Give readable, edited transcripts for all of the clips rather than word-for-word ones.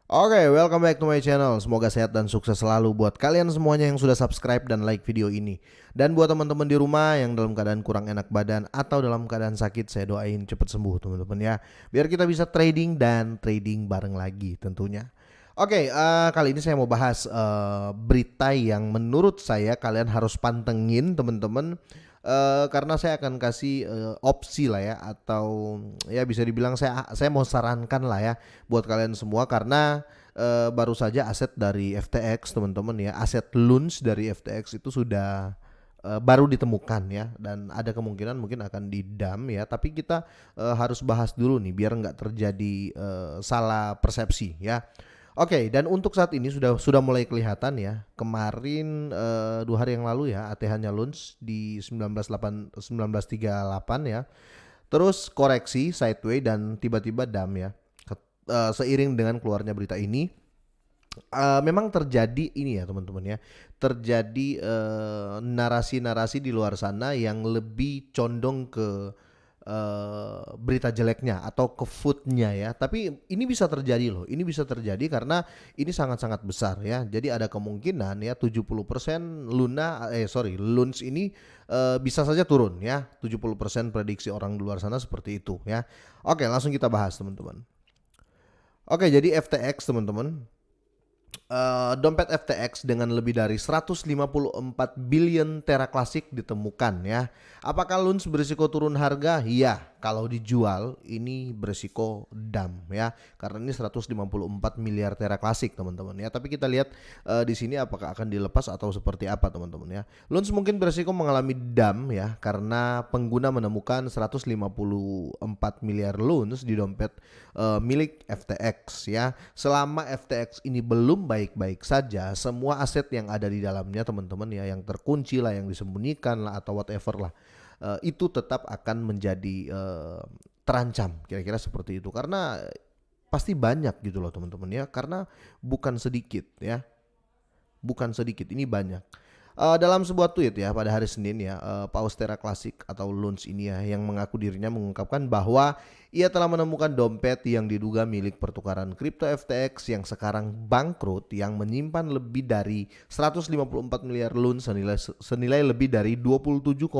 Oke, welcome back to my channel. Semoga sehat dan sukses selalu buat kalian semuanya yang sudah subscribe dan like video ini. Dan buat teman-teman di rumah yang dalam keadaan kurang enak badan atau dalam keadaan sakit, saya doain cepat sembuh teman-teman ya. Biar kita bisa trading dan trading bareng lagi tentunya. Oke, kali ini saya mau bahas berita yang menurut saya kalian harus pantengin teman-teman. Karena saya akan kasih opsi lah ya, atau ya bisa dibilang saya mau sarankan lah ya buat kalian semua, karena baru saja aset dari FTX teman-teman ya, aset LUNS dari FTX itu sudah baru ditemukan ya, dan ada kemungkinan mungkin akan didam ya, tapi kita harus bahas dulu nih biar nggak terjadi salah persepsi ya. Oke, dan untuk saat ini sudah mulai kelihatan ya. Kemarin 2 hari yang lalu ya, ATH-nya launch di 1938 ya. Terus koreksi sideways dan tiba-tiba dam ya. Seiring dengan keluarnya berita ini, memang terjadi ini ya teman-teman ya. Terjadi narasi-narasi di luar sana yang lebih condong ke berita jeleknya atau ke foodnya ya. Tapi ini bisa terjadi loh. Ini bisa terjadi karena ini sangat-sangat besar ya. Jadi ada kemungkinan ya 70% LUNS ini bisa saja turun ya. 70% prediksi orang di luar sana seperti itu ya. Oke, langsung kita bahas teman-teman. Oke, jadi FTX teman-teman, dompet FTX dengan lebih dari 154 billion tera klasik ditemukan ya. Apakah LUNS berisiko turun harga? Iya, kalau dijual ini berisiko dam ya. Karena ini 154 miliar tera klasik teman-teman ya. Tapi kita lihat di sini apakah akan dilepas atau seperti apa teman-teman ya. LUNS mungkin berisiko mengalami dam ya, karena pengguna menemukan 154 miliar LUNS di dompet milik FTX ya. Selama FTX ini belum baik-baik saja, semua aset yang ada di dalamnya teman-teman ya, yang terkunci lah, yang disembunyikan lah atau whatever lah, itu tetap akan menjadi terancam, kira-kira seperti itu. Karena pasti banyak gitu loh teman-teman ya, karena bukan sedikit ya, bukan sedikit, ini banyak. Dalam sebuah tweet ya pada hari Senin ya, Paus Terra Classic atau LUNS ini ya, yang mengaku dirinya mengungkapkan bahwa ia telah menemukan dompet yang diduga milik pertukaran kripto FTX yang sekarang bangkrut, yang menyimpan lebih dari 154 miliar LUNS senilai lebih dari 27,5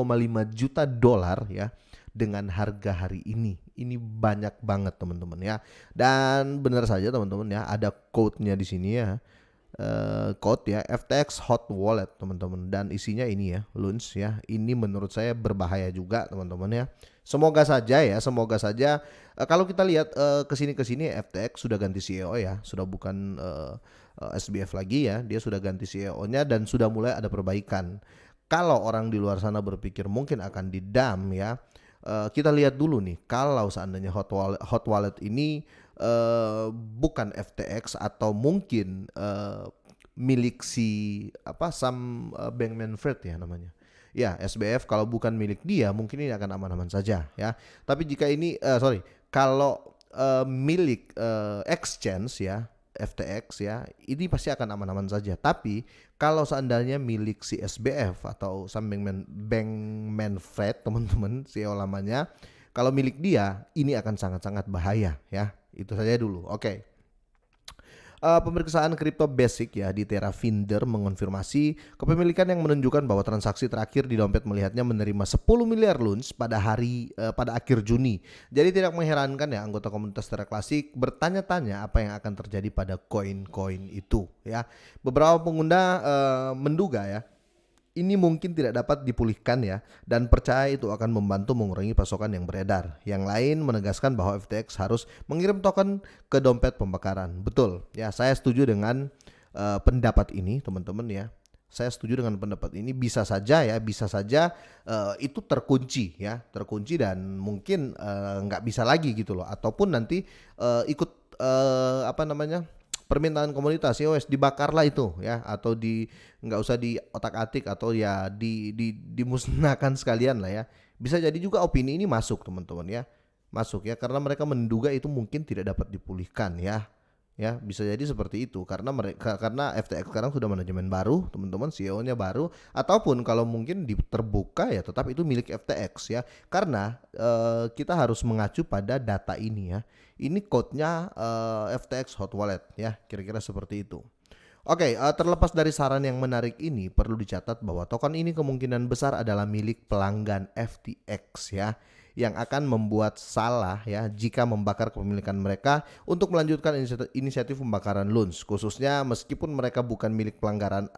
juta dolar ya, dengan harga hari ini. Ini banyak banget teman-teman ya. Dan benar saja teman-teman ya, ada quote-nya di sini ya, code ya, FTX hot wallet teman-teman, dan isinya ini ya, LUNS ya. Ini menurut saya berbahaya juga teman-teman ya. Semoga saja ya, semoga saja kalau kita lihat kesini FTX sudah ganti CEO ya, sudah bukan SBF lagi ya, dia sudah ganti CEO-nya dan sudah mulai ada perbaikan. Kalau orang di luar sana berpikir mungkin akan didam ya, kita lihat dulu nih, kalau seandainya hot wallet ini bukan FTX atau mungkin milik si apa, Sam Bankman-Fried ya namanya. Ya, SBF, kalau bukan milik dia mungkin ini akan aman-aman saja ya. Tapi jika ini kalau milik exchange ya, FTX ya, ini pasti akan aman-aman saja. Tapi kalau seandainya milik si SBF atau Sam Bankman-Fried teman-teman, CEO lamanya, kalau milik dia ini akan sangat-sangat bahaya ya. Itu saja dulu. Oke. Pemeriksaan kripto basic ya di Terrafinder mengonfirmasi kepemilikan yang menunjukkan bahwa transaksi terakhir di dompet melihatnya menerima 10 miliar LUNS pada akhir Juni. Jadi tidak mengherankan ya anggota komunitas Terra Classic bertanya-tanya apa yang akan terjadi pada koin-koin itu ya. Beberapa pengguna menduga ya ini mungkin tidak dapat dipulihkan ya, dan percaya itu akan membantu mengurangi pasokan yang beredar. Yang lain menegaskan bahwa FTX harus mengirim token ke dompet pembakaran. Betul ya, saya setuju dengan pendapat ini teman-teman ya. Saya setuju dengan pendapat ini. Bisa saja ya, bisa saja itu terkunci ya, terkunci dan mungkin nggak bisa lagi gitu loh, ataupun nanti ikut apa namanya, permintaan komunitas ya, wes dibakarlah itu ya, atau nggak usah di otak-atik, atau ya dimusnahkan sekalian lah ya. Bisa jadi juga opini ini masuk teman-teman ya, masuk ya, karena mereka menduga itu mungkin tidak dapat dipulihkan ya. Ya, bisa jadi seperti itu karena FTX sekarang sudah manajemen baru, teman-teman, CEO-nya baru, ataupun kalau mungkin terbuka ya tetap itu milik FTX ya. Karena kita harus mengacu pada data ini ya. Ini code-nya FTX Hot Wallet ya, kira-kira seperti itu. Oke, terlepas dari saran yang menarik ini, perlu dicatat bahwa token ini kemungkinan besar adalah milik pelanggan FTX ya, yang akan membuat salah ya jika membakar kepemilikan mereka untuk melanjutkan inisiatif pembakaran loans, khususnya meskipun mereka bukan milik pelanggan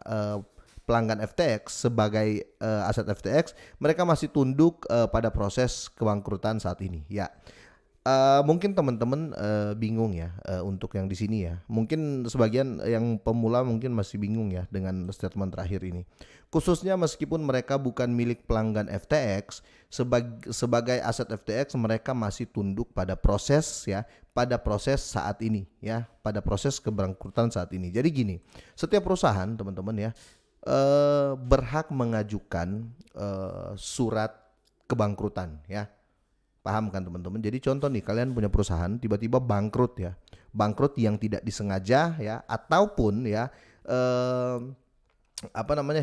FTX sebagai aset FTX, mereka masih tunduk pada proses kebangkrutan saat ini ya. Mungkin teman-teman bingung ya untuk yang di sini ya. Mungkin sebagian yang pemula mungkin masih bingung ya dengan statement terakhir ini. Khususnya meskipun mereka bukan milik pelanggan FTX, sebagai aset FTX mereka masih tunduk pada proses ya, pada proses saat ini ya, pada proses kebangkrutan saat ini. Jadi gini, setiap perusahaan teman-teman ya berhak mengajukan surat kebangkrutan ya. Paham kan teman-teman? Jadi contoh nih, kalian punya perusahaan tiba-tiba bangkrut ya. Bangkrut yang tidak disengaja ya, ataupun ya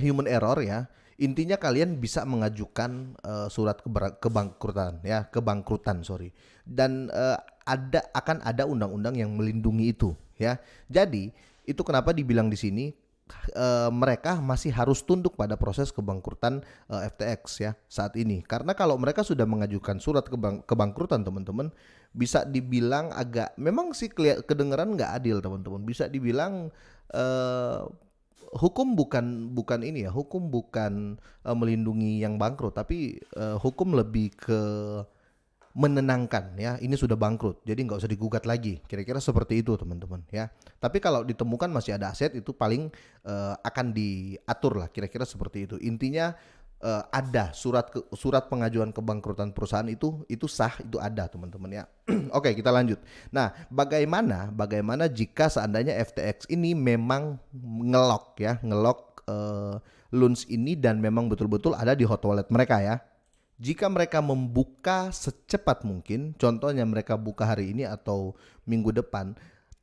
human error ya. Intinya kalian bisa mengajukan surat kebangkrutan ya, sorry. Dan akan ada undang-undang yang melindungi itu ya. Jadi itu kenapa dibilang di sini mereka masih harus tunduk pada proses kebangkrutan FTX ya saat ini. Karena kalau mereka sudah mengajukan surat kebangkrutan teman-teman, bisa dibilang memang sih kedengeran nggak adil teman-teman. Bisa dibilang hukum bukan ini ya, hukum bukan melindungi yang bangkrut, tapi hukum lebih ke menenangkan ya, ini sudah bangkrut jadi nggak usah digugat lagi, kira-kira seperti itu teman-teman ya. Tapi kalau ditemukan masih ada aset, itu paling akan diatur lah, kira-kira seperti itu. Intinya ada surat pengajuan kebangkrutan perusahaan itu sah, itu ada teman-teman ya. Oke, kita lanjut. Nah, bagaimana jika seandainya FTX ini memang ngelok loans ini dan memang betul-betul ada di hot wallet mereka ya. Jika mereka membuka secepat mungkin, contohnya mereka buka hari ini atau minggu depan,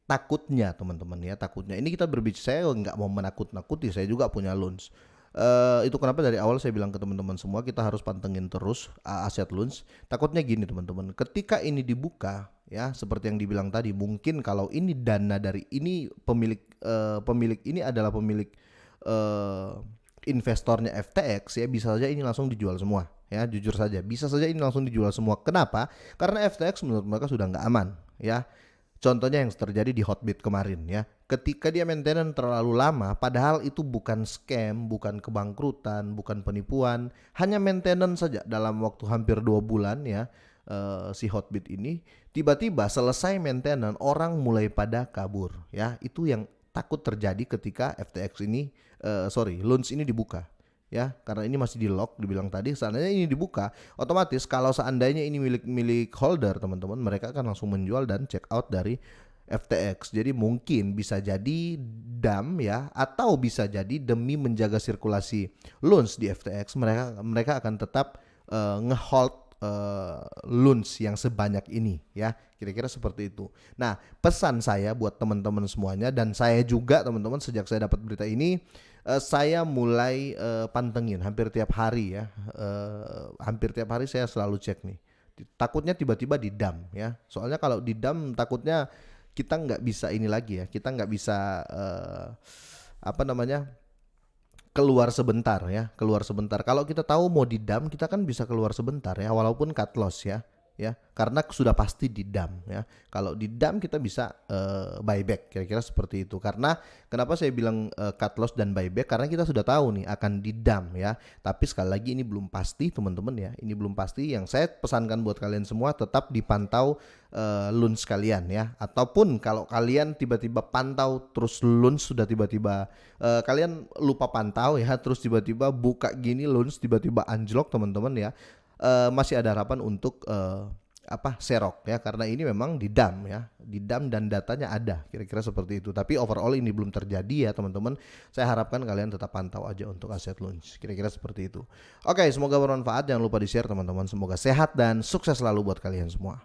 takutnya teman-teman ya, takutnya ini kita berbicara, saya nggak mau menakut-nakuti, saya juga punya loans. Itu kenapa dari awal saya bilang ke teman-teman semua, kita harus pantengin terus aset loans. Takutnya gini teman-teman, ketika ini dibuka ya, seperti yang dibilang tadi, mungkin kalau ini dana dari ini pemilik ini adalah pemilik investornya FTX ya, bisa saja ini langsung dijual semua ya, jujur saja bisa saja ini langsung dijual semua. Kenapa? Karena FTX menurut mereka sudah nggak aman ya. Contohnya yang terjadi di Hotbit kemarin ya, ketika dia maintenance terlalu lama, padahal itu bukan scam, bukan kebangkrutan, bukan penipuan, hanya maintenance saja dalam waktu hampir 2 bulan ya. Si Hotbit ini tiba-tiba selesai maintenance, orang mulai pada kabur ya. Itu yang takut terjadi ketika FTX ini loans ini dibuka ya, karena ini masih di lock, dibilang tadi. Seandainya ini dibuka, otomatis kalau seandainya ini milik holder teman-teman, mereka akan langsung menjual dan check out dari FTX. Jadi mungkin bisa jadi dump ya, atau bisa jadi demi menjaga sirkulasi loans di FTX, mereka akan tetap ngehold loans yang sebanyak ini ya, kira-kira seperti itu. Nah, pesan saya buat teman-teman semuanya, dan saya juga teman-teman, sejak saya dapat berita ini saya mulai pantengin hampir tiap hari ya, hampir tiap hari saya selalu cek nih. Takutnya tiba-tiba di dump ya, soalnya kalau di dump takutnya kita nggak bisa ini lagi ya, kita nggak bisa keluar sebentar ya, keluar sebentar. Kalau kita tahu mau di dump, kita kan bisa keluar sebentar ya, walaupun cut loss ya, karena sudah pasti di dump ya. Kalau di dump kita bisa buyback, kira-kira seperti itu. Karena kenapa saya bilang cut loss dan buyback, karena kita sudah tahu nih akan di dump ya. Tapi sekali lagi ini belum pasti teman-teman ya, ini belum pasti. Yang saya pesankan buat kalian semua, tetap dipantau loans kalian ya. Ataupun kalau kalian tiba-tiba pantau terus loans sudah tiba-tiba kalian lupa pantau ya, terus tiba-tiba buka gini loans tiba-tiba anjlok teman-teman ya, masih ada harapan untuk serok ya, karena ini memang di dump ya, di dump dan datanya ada, kira-kira seperti itu. Tapi overall ini belum terjadi ya teman-teman. Saya harapkan kalian tetap pantau aja untuk aset loans, kira-kira seperti itu. Oke, semoga bermanfaat, jangan lupa di share teman-teman. Semoga sehat dan sukses selalu buat kalian semua.